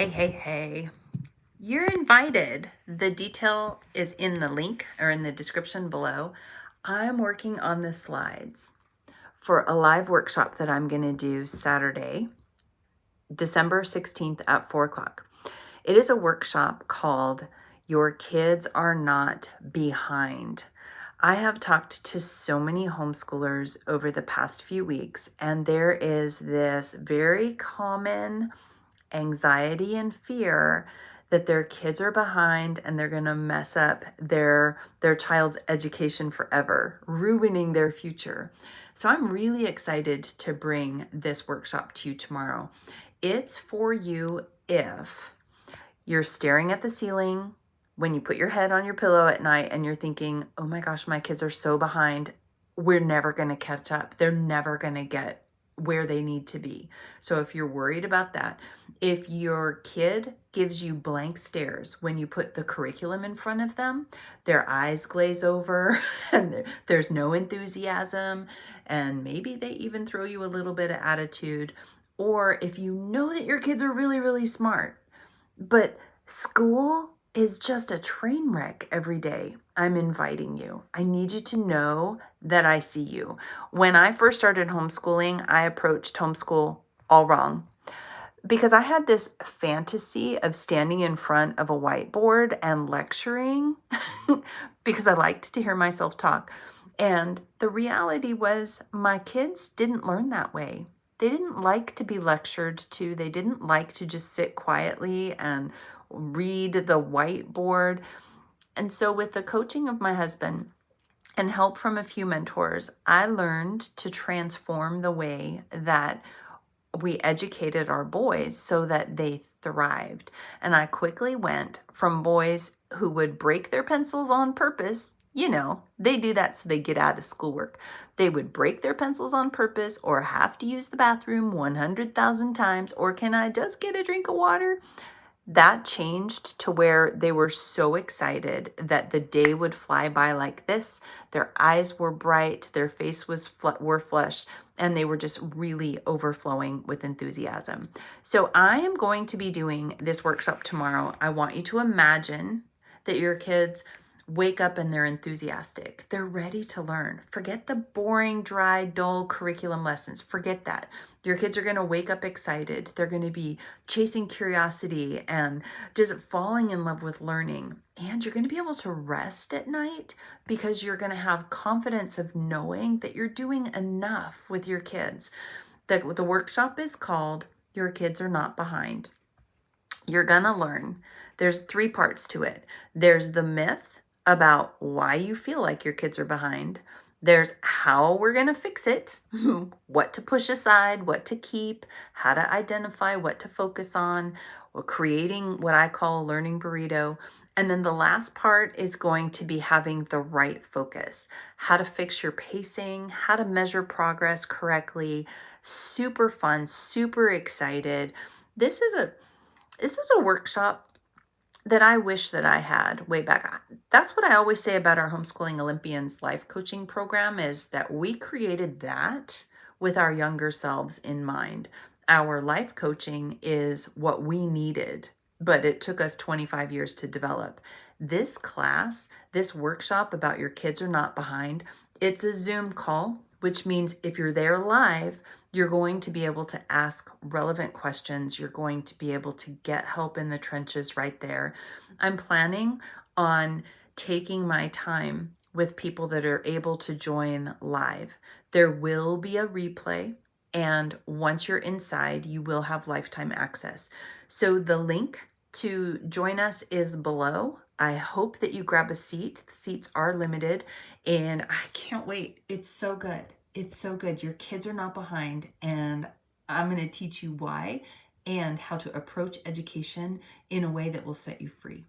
Hey. You're invited. The detail is in the link or in the description below. I'm working on the slides for a live workshop that I'm going to do Saturday, December 16th at 4 o'clock. It is a workshop called Your Kids Are Not Behind. I have talked to so many homeschoolers over the past few weeks, and there is this very common anxiety and fear that their kids are behind and they're going to mess up their child's education forever, ruining their future. So I'm really excited to bring this workshop to you tomorrow. It's for you if you're staring at the ceiling when you put your head on your pillow at night and you're thinking, oh my gosh, my kids are so behind. We're never going to catch up. They're never going to get where they need to be. So if you're worried about that, if your kid gives you blank stares when you put the curriculum in front of them, their eyes glaze over and there's no enthusiasm, and maybe they even throw you a little bit of attitude, or if you know that your kids are really, really smart, but school is just a train wreck every day, I'm inviting you. I need you to know that I see you. When I first started homeschooling, I approached homeschool all wrong because I had this fantasy of standing in front of a whiteboard and lecturing because I liked to hear myself talk. And the reality was my kids didn't learn that way. They didn't like to be lectured to. They didn't like to just sit quietly and read the whiteboard. And so with the coaching of my husband and help from a few mentors, I learned to transform the way that we educated our boys so that they thrived. And I quickly went from boys who would break their pencils on purpose. They do that so they get out of schoolwork. They would break their pencils on purpose or have to use the bathroom 100,000 times, or can I just get a drink of water? That changed to where they were so excited that the day would fly by like this. Their eyes were bright, their face were flushed, and they were just really overflowing with enthusiasm. So I am going to be doing this workshop tomorrow. I want you to imagine that your kids wake up and they're enthusiastic. They're ready to learn. Forget the boring, dry, dull curriculum lessons. Forget that. Your kids are going to wake up excited. They're going to be chasing curiosity and just falling in love with learning. And you're going to be able to rest at night because you're going to have confidence of knowing that you're doing enough with your kids. The workshop is called Your Kids Are Not Behind. You're going to learn. There's 3 parts to it. There's the myth about why you feel like your kids are behind. There's how we're going to fix it, what to push aside, what to keep, how to identify what to focus on, or creating what I call a learning burrito. And then the last part is going to be having the right focus, how to fix your pacing, how to measure progress correctly. Super fun, super excited. This is a workshop that I wish that I had way back. That's what I always say about our Homeschooling Olympians life coaching program, is that we created that with our younger selves in mind. Our life coaching is what we needed, but it took us 25 years to develop. This class, this workshop about Your Kids Are Not Behind, it's a Zoom call, which means if you're there live, you're going to be able to ask relevant questions. You're going to be able to get help in the trenches right there. I'm planning on taking my time with people that are able to join live. There will be a replay, and once you're inside, you will have lifetime access. So the link to join us is below. I hope that you grab a seat. The seats are limited, and I can't wait. It's so good. It's so good. Your kids are not behind, and I'm going to teach you why and how to approach education in a way that will set you free.